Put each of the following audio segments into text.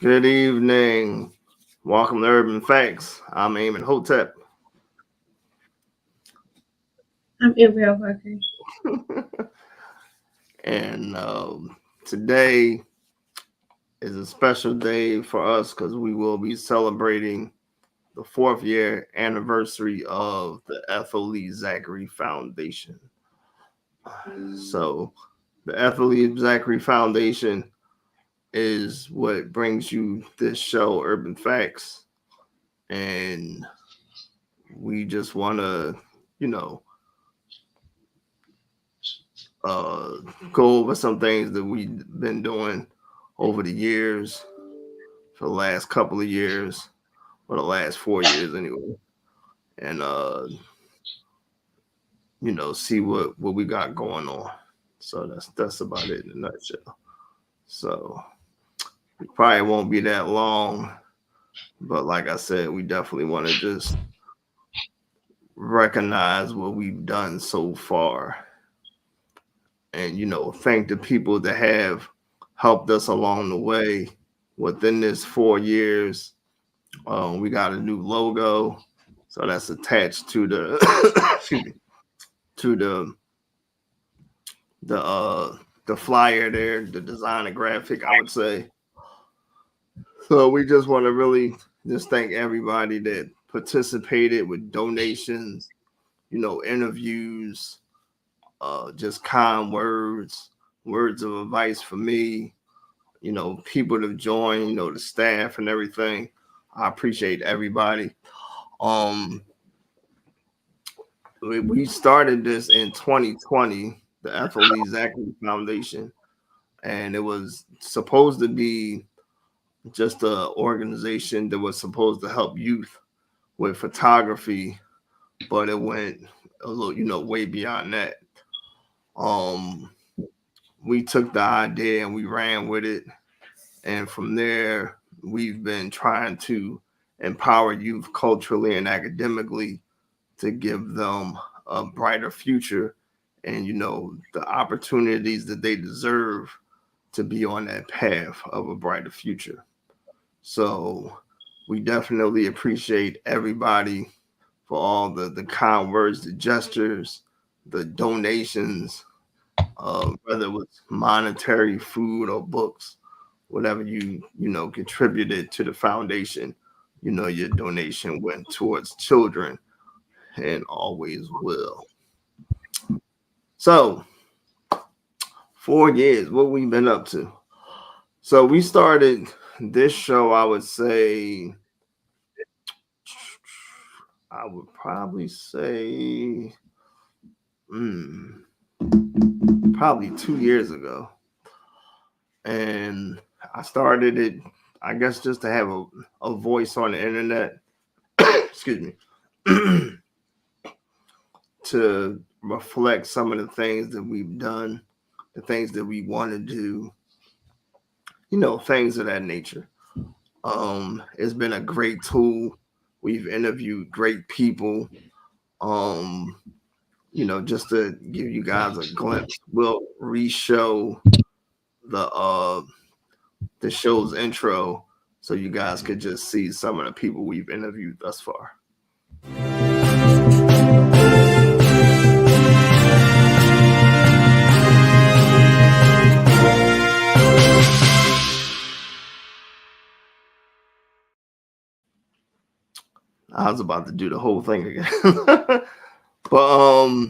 Good evening. Welcome to Urban Facts. I'm Eamon Hotep. I'm Israel Parker. and today is a special day for us because we will be celebrating the 4th year anniversary of the Ethel Zachary Foundation. So, the Ethel Zachary Foundation is what brings you this show, Urban Facts. And we just want to, you know, uh, go over some things that we've been doing over the years, for the last couple of years, or the last 4 years anyway, and see what we got going on. So that's about it in a nutshell. So it probably won't be that long, but like I said, we definitely want to just recognize what we've done so far, and thank the people that have helped us along the way within this 4 years. We got a new logo, so that's attached to the excuse me, to the uh the flyer there, the design and graphic, I would say. So we just want to really just thank everybody that participated with donations, interviews, just kind words, words of advice for me, people that join, the staff and everything. I appreciate everybody. Um, we started this in 2020, the Ethel Zachary Foundation, and it was supposed to be just a organization that was supposed to help youth with photography, but it went a little, way beyond that. Um, we took the idea and we ran with it, and from there, we've been trying to empower youth culturally and academically to give them a brighter future and the opportunities that they deserve to be on that path of a brighter future. So we definitely appreciate everybody for all the kind words, the gestures, the donations, whether it was monetary, food, or books, whatever you contributed to the foundation. Your donation went towards children and always will. So 4 years, what we've been up to. So we started this show, I would probably say, mm, probably 2 years ago. And I started it, I guess, just to have a voice on the internet, excuse me, to reflect some of the things that we've done, the things that we want to do, things of that nature. It's been a great tool. We've interviewed great people. Um, just to give you guys a glimpse, we'll re-show the show's intro so you guys could just see some of the people we've interviewed thus far. I was about to do the whole thing again. But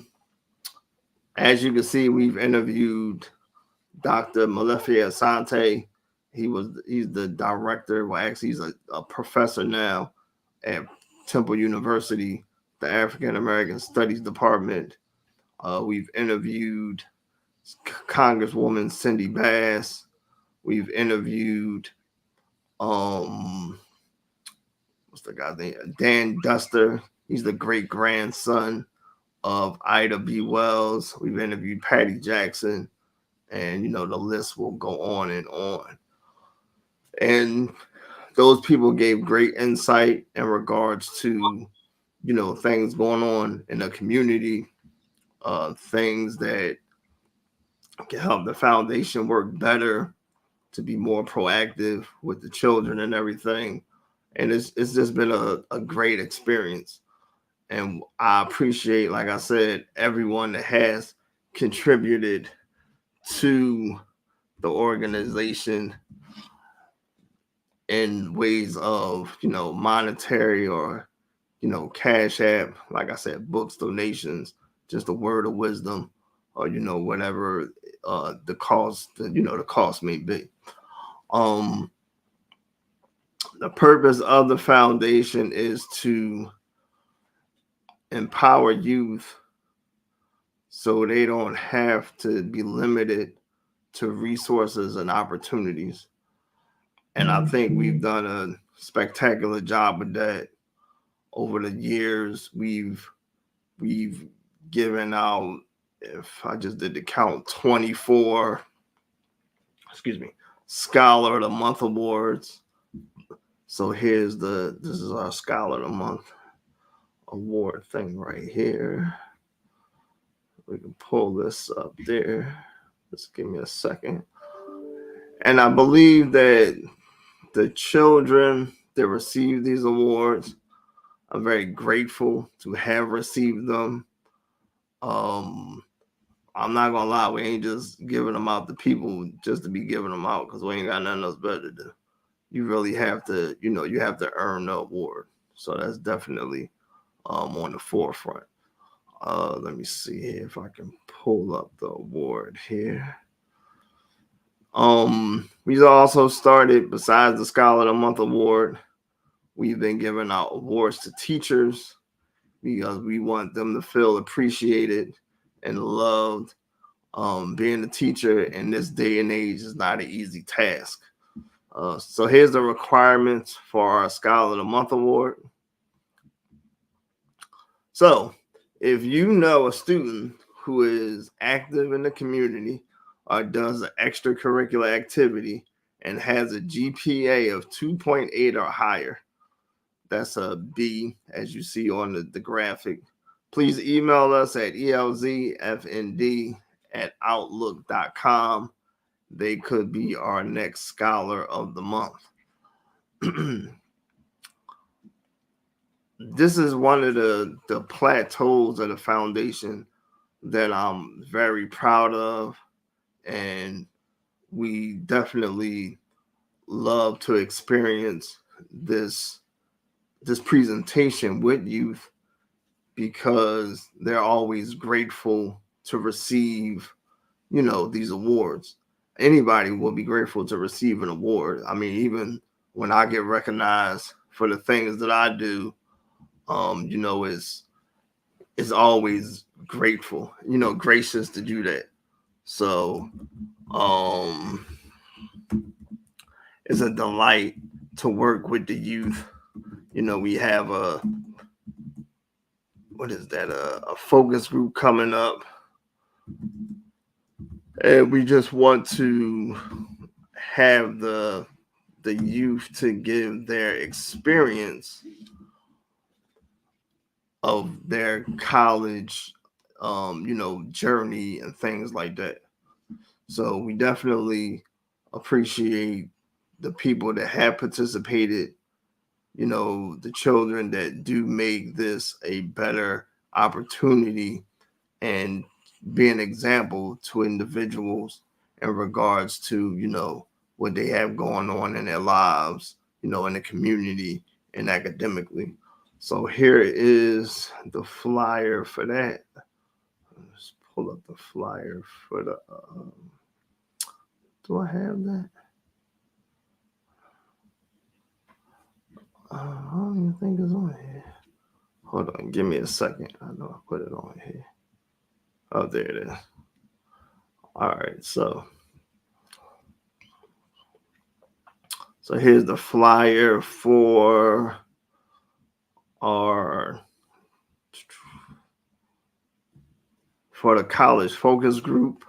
as you can see, we've interviewed Dr. Malefia Asante. He's the director. Well, actually, he's a professor now at Temple University, the African American Studies Department. We've interviewed Congresswoman Cindy Bass. We've interviewed what's the guy's name? Dan Duster. He's the great grandson of Ida B. Wells. We've interviewed Patty Jackson, and the list will go on and on. And those people gave great insight in regards to things going on in the community, things that can help the foundation work better, to be more proactive with the children and everything. And it's just been a great experience. And I appreciate, like I said, everyone that has contributed to the organization in ways of, monetary or, cash app, like I said, books, donations, just a word of wisdom, or, whatever the cost may be. Um, the purpose of the foundation is to empower youth so they don't have to be limited to resources and opportunities. And I think we've done a spectacular job with that over the years. We've given out, if I just did the count, 24, excuse me, Scholar of the Month awards. So this is our Scholar of the Month award thing right here. We can pull this up there. Just give me a second. And I believe that the children that receive these awards are very grateful to have received them. Um, I'm not gonna lie, we ain't just giving them out to people just to be giving them out because we ain't got nothing else better to do. You really have to, you have to earn the award. So that's definitely on the forefront. Let me see here if I can pull up the award here. We also started, besides the Scholar of the Month award, we've been giving out awards to teachers because we want them to feel appreciated and loved. Being a teacher in this day and age is not an easy task. So here's the requirements for our Scholar of the Month award. So if you know a student who is active in the community or does an extracurricular activity and has a GPA of 2.8 or higher, that's a B, as you see on the graphic, please email us at elzfnd@outlook.com. They could be our next Scholar of the Month. This is one of the plateaus of the foundation that I'm very proud of, and we definitely love to experience this presentation with youth because they're always grateful to receive, these awards. Anybody will be grateful to receive an award. I mean, even when I get recognized for the things that I do, it's always grateful, gracious to do that. So, um, it's a delight to work with the youth. We have a focus group coming up, and we just want to have the youth to give their experience of their college journey and things like that. So we definitely appreciate the people that have participated, the children that do make this a better opportunity and be an example to individuals in regards to, what they have going on in their lives, in the community and academically. So here is the flyer for that. Let's pull up the flyer for the. Do I have that? I don't even think it's on here. Hold on, give me a second. I know I put it on here. Oh, there it is. All right, so here's the flyer for our the college focus group.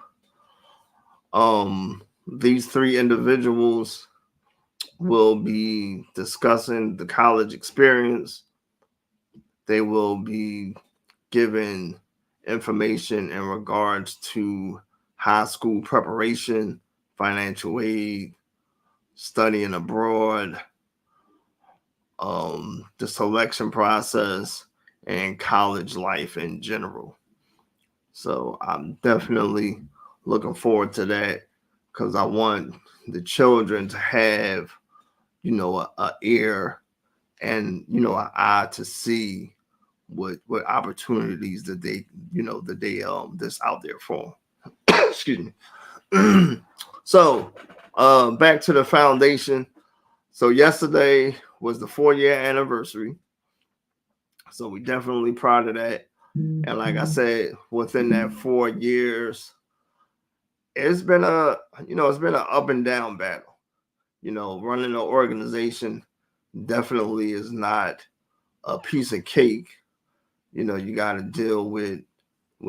These three individuals will be discussing the college experience. They will be given information in regards to high school preparation, financial aid, studying abroad, the selection process, and college life in general. So I'm definitely looking forward to that because I want the children to have, a ear and an eye to see what opportunities that they that's out there for 'em. Excuse me. So back to the foundation. So yesterday was the 4-year anniversary. So we definitely proud of that. And like I said, within that 4 years, it's been an up and down battle. Running an organization definitely is not a piece of cake. You got to deal with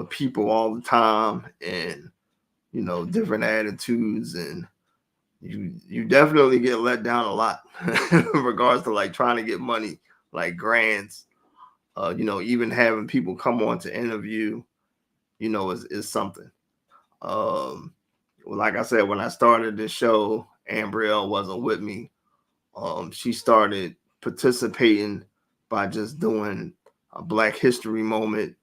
people all the time, and different attitudes, and you definitely get let down a lot in regards to like trying to get money, like grants. Even having people come on to interview, is something. Um, like I said, when I started this show, Ambrielle wasn't with me. She started participating by just doing a Black History moment,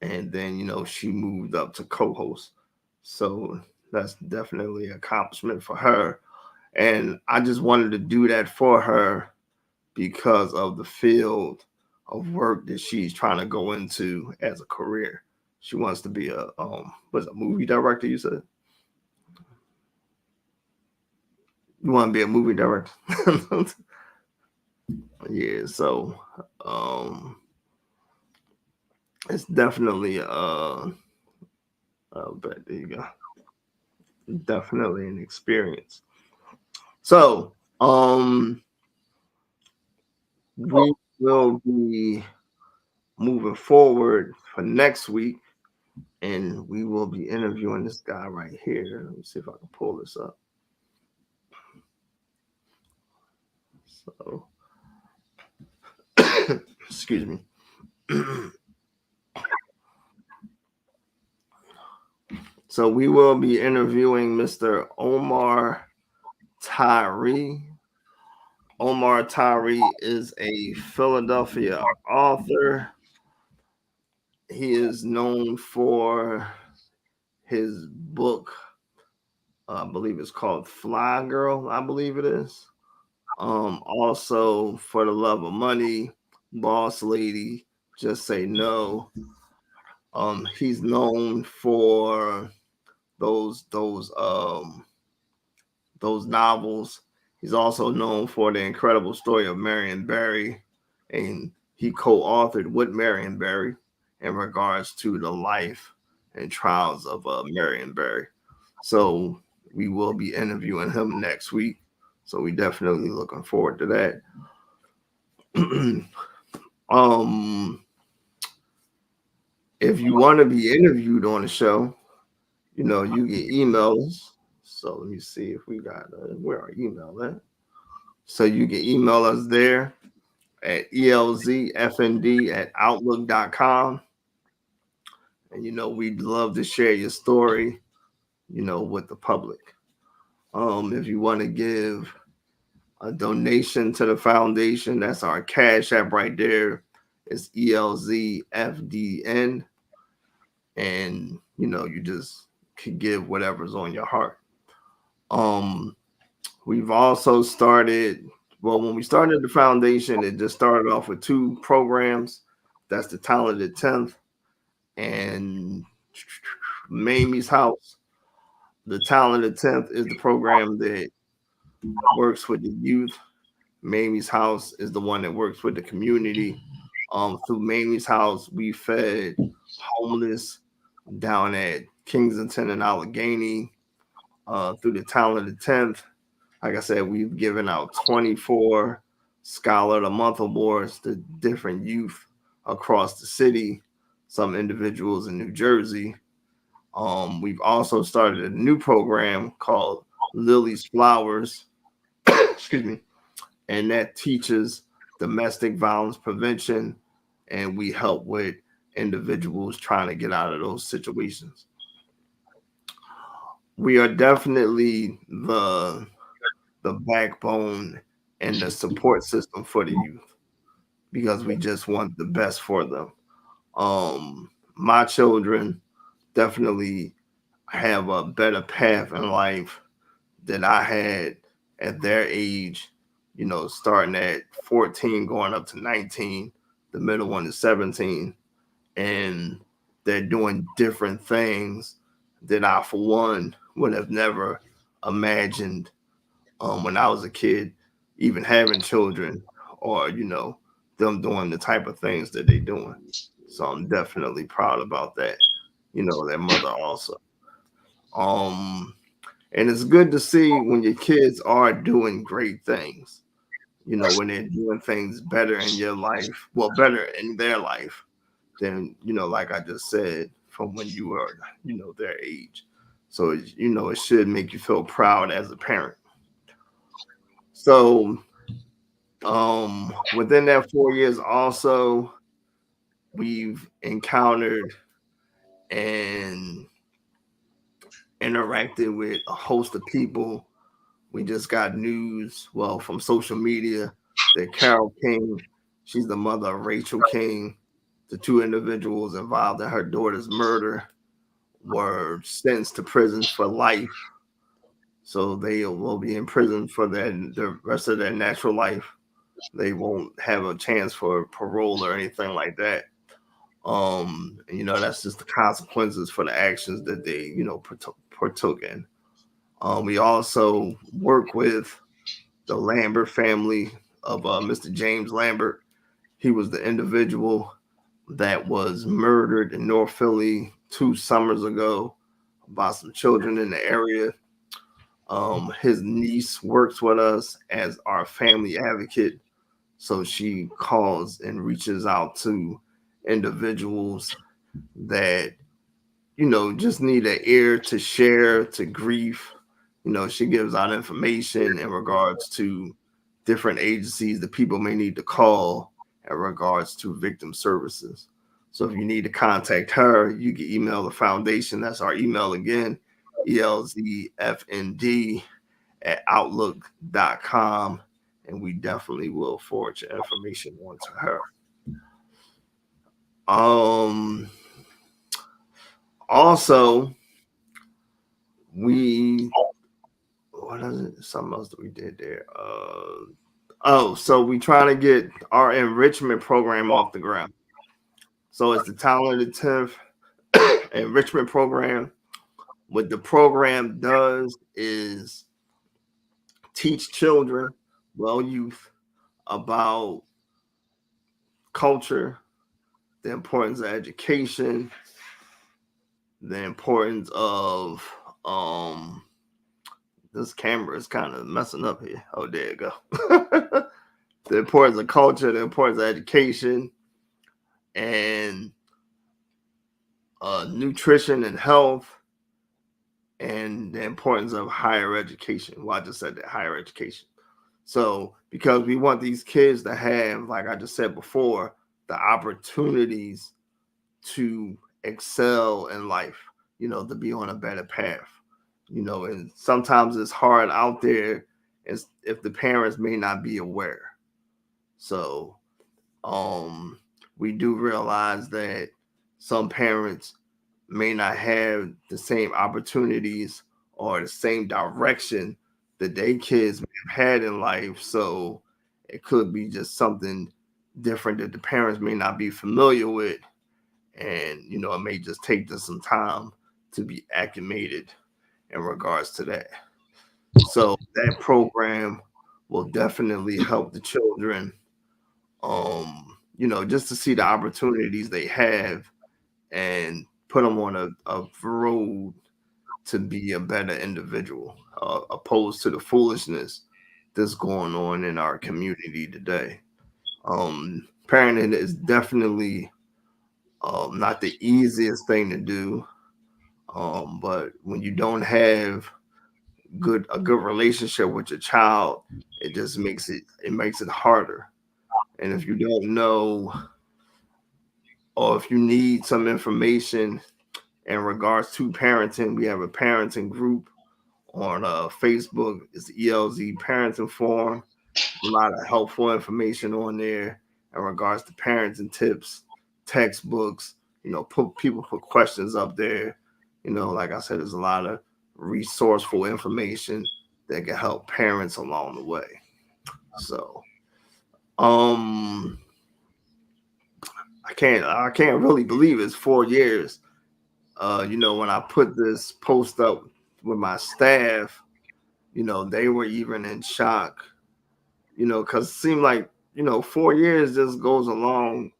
and then she moved up to co-host. So that's definitely an accomplishment for her, and I just wanted to do that for her because of the field of work that she's trying to go into as a career. She wants to be a movie director. You said you want to be a movie director. Yeah, so um, it's definitely but there you go, definitely an experience. So we will be moving forward for next week, and we will be interviewing this guy right here. Let me see if I can pull this up. So, excuse me. So we will be interviewing Mr. Omar Tyree. Omar Tyree is a Philadelphia author. He is known for his book, I believe it's called Fly Girl, I believe it is. Also For the Love of Money, Boss Lady, Just Say No. He's known for those those um those novels. He's also known for the incredible story of Marion Barry, and he co-authored with Marion Barry in regards to the life and trials of Marion Barry. So we will be interviewing him next week. So we definitely looking forward to that. um, if you want to be interviewed on the show, you can email us. So let me see if we got where our email at. So you can email us there at elzfnd@outlook.com. And we'd love to share your story, with the public. If you want to give a donation to the foundation, that's our cash app right there. It's ELZFDN. And you just can give whatever's on your heart. We've also started, well, when we started the foundation, it just started off with 2 programs. That's the Talented 10th and Mamie's House. The Talented 10th is the program that works with the youth. Mamie's House is the one that works with the community. Through Mamie's House, we fed homeless down at Kensington and Allegheny. Through the Talented 10th, like I said, we've given out 24 Scholar of the Month awards to different youth across the city, some individuals in New Jersey. We've also started a new program called Lily's Flowers, excuse me, and that teaches domestic violence prevention, and we help with individuals trying to get out of those situations. We are definitely the the backbone and the support system for the youth because we just want the best for them. My children definitely have a better path in life than I had at their age, starting at 14, going up to 19. The middle one is 17. And they're doing different things that I, for one, would have never imagined when I was a kid, even having children or, them doing the type of things that they're doing. So I'm definitely proud about that, their mother also. Um, and it's good to see when your kids are doing great things, when they're doing things better in your life, well, better in their life than, like I just said, from when you were, their age. So, it should make you feel proud as a parent. So, within that 4 years, also, we've encountered and interacted with a host of people. We just got news, well, from social media that Carol King, she's the mother of Rachel King, the two individuals involved in her daughter's murder were sentenced to prison for life. So they will be in prison for the rest of their natural life. They won't have a chance for parole or anything like that. That's just the consequences for the actions that they, partook in. We also work with the Lambert family of Mr. James Lambert. He was the individual that was murdered in North Philly 2 summers ago by some children in the area. His niece works with us as our family advocate. So she calls and reaches out to individuals that, just need an ear to share, to grief. She gives out information in regards to different agencies that people may need to call in regards to victim services. So if you need to contact her, you can email the foundation. That's our email again, elzfnd@outlook.com. And we definitely will forward your information on to her. Um, Also, we what is it? Something else that we did there. So we trying to get our enrichment program off the ground. So it's the Talented 10th enrichment program. What the program does is teach children, well, youth, about culture, the importance of education, the importance of this camera is kind of messing up here. Oh, there you go. The importance of culture, the importance of education, and nutrition and health, and the importance of higher education. Well, I just said that higher education. So, because we want these kids to have, like I just said before, the opportunities to excel in life, to be on a better path, and sometimes it's hard out there as if the parents may not be aware. So, um, we do realize that some parents may not have the same opportunities or the same direction that their kids may have had in life. So it could be just something different that the parents may not be familiar with. And, it may just take them some time to be acclimated in regards to that. So that program will definitely help the children, just to see the opportunities they have and put them on a road to be a better individual, opposed to the foolishness that's going on in our community today. Parenting is definitely not the easiest thing to do, but when you don't have a good relationship with your child, it just makes it harder. And if you don't know, or if you need some information in regards to parenting, we have a parenting group On Facebook, it's ELZ Parenting Forum. A lot of helpful information on there in regards to parenting tips, textbooks. Put people put questions up there. Like I said, there's a lot of resourceful information that can help parents along the way. So, um, I can't really believe it's 4 years. When I put this post up with my staff, they were even in shock. Because it seemed like 4 years just goes a long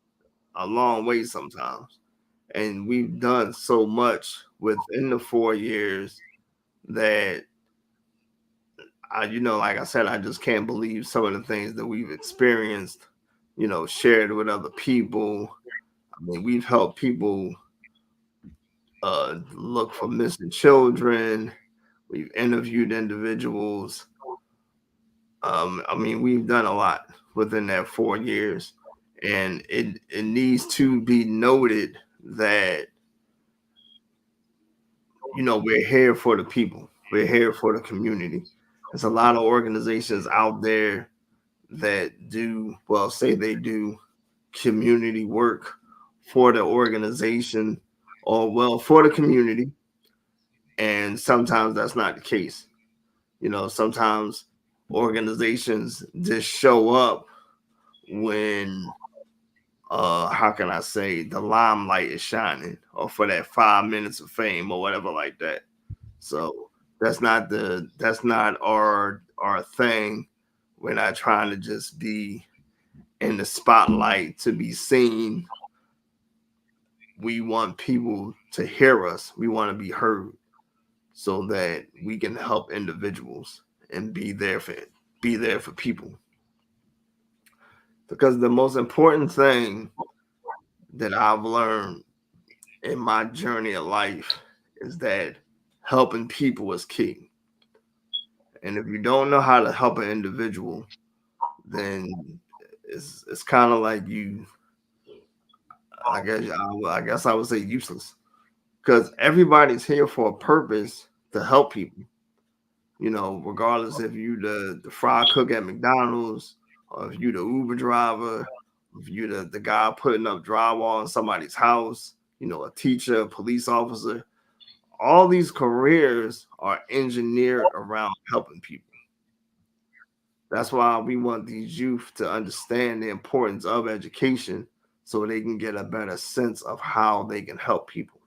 way sometimes, and we've done so much within the 4 years that like I said, I just can't believe some of the things that we've experienced. Shared with other people. I mean, we've helped people look for missing children. We've interviewed individuals. I mean, we've done a lot within that 4 years, and it needs to be noted that we're here for the people. We're here for the community. There's a lot of organizations out there that do well, say they do community work for the organization or for the community, and sometimes that's not the case. Sometimes organizations just show up when how can I say, the limelight is shining, or for that 5 minutes of fame or whatever like that. So that's not our thing. We're not trying to just be in the spotlight to be seen. We want people to hear us. We want to be heard so that we can help individuals and be there for people. Because the most important thing that I've learned in my journey of life is that helping people is key. And if you don't know how to help an individual, then it's kind of like you. I guess I would say useless, because everybody's here for a purpose to help people. Regardless if you the fry cook at McDonald's, or if you the Uber driver, if you the guy putting up drywall in somebody's house, a teacher, a police officer. All these careers are engineered around helping people. That's why we want these youth to understand the importance of education so they can get a better sense of how they can help people.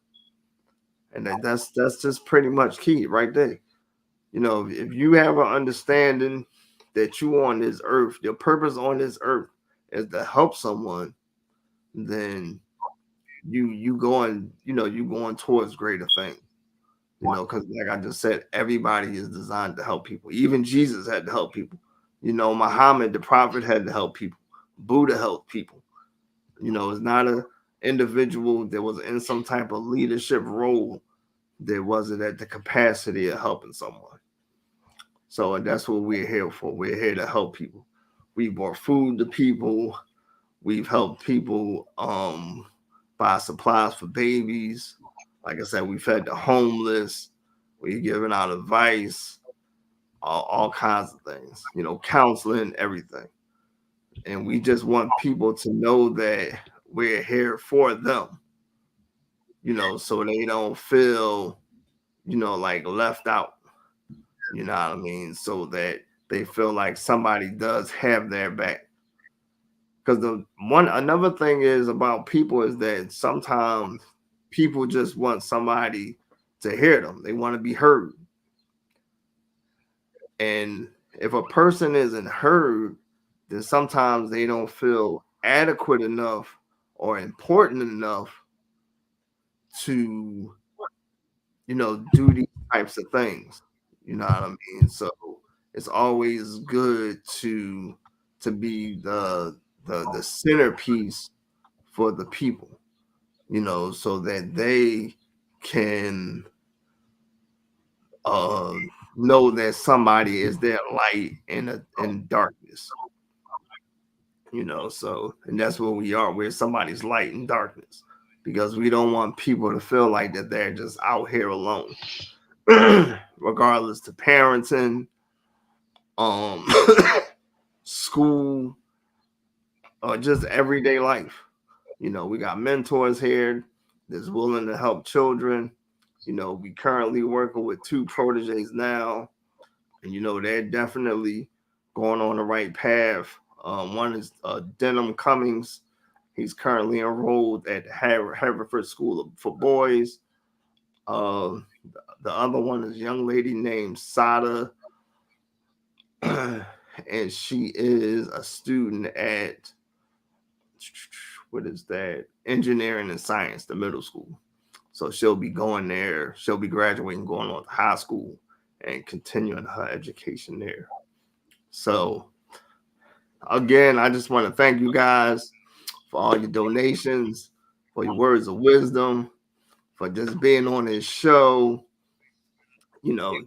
And that's just pretty much key right there. If you have an understanding that you on this earth, your purpose on this earth is to help someone, then you going towards greater things. Because like I just said, everybody is designed to help people. Even Jesus had to help people. Muhammad, the prophet, had to help people. Buddha helped people. It's not a individual that was in some type of leadership role that wasn't at the capacity of helping someone. So, and that's what we're here for. We're here to help people. We brought food to people. We've helped people buy supplies for babies. Like I said, we fed the homeless. We've given out advice, all kinds of things, counseling, everything. And we just want people to know that we're here for them, so they don't feel, like left out, you know what I mean? So that they feel like somebody does have their back. Because another thing is about people is that sometimes people just want somebody to hear them. They want to be heard. And if a person isn't heard, then sometimes they don't feel adequate enough or important enough to, do these types of things. You know what I mean? So it's always good to be the centerpiece for the people, so that they can uh, know that somebody is their light in darkness. So, and that's what we are. We're somebody's light in darkness, because we don't want people to feel like that they're just out here alone. regardless to parenting, um, school, or just everyday life. We got mentors here that's willing to help children. We currently working with two proteges now, and they're definitely going on the right path. One is Denham Cummings. He's currently enrolled at Haverford School for Boys. Uh, the other one is a young lady named Sada, and she is a student at what is that? Engineering and Science, the middle school. So she'll be going there. She'll be graduating, going on to high school, and continuing her education there. So again, I just want to thank you guys for all your donations, for your words of wisdom, for just being on this show. You know,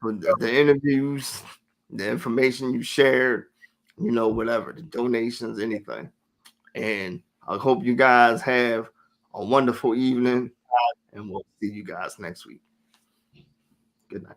for the interviews, the information you shared. Whatever the donations, anything. And I hope you guys have a wonderful evening, and we'll see you guys next week. Good night.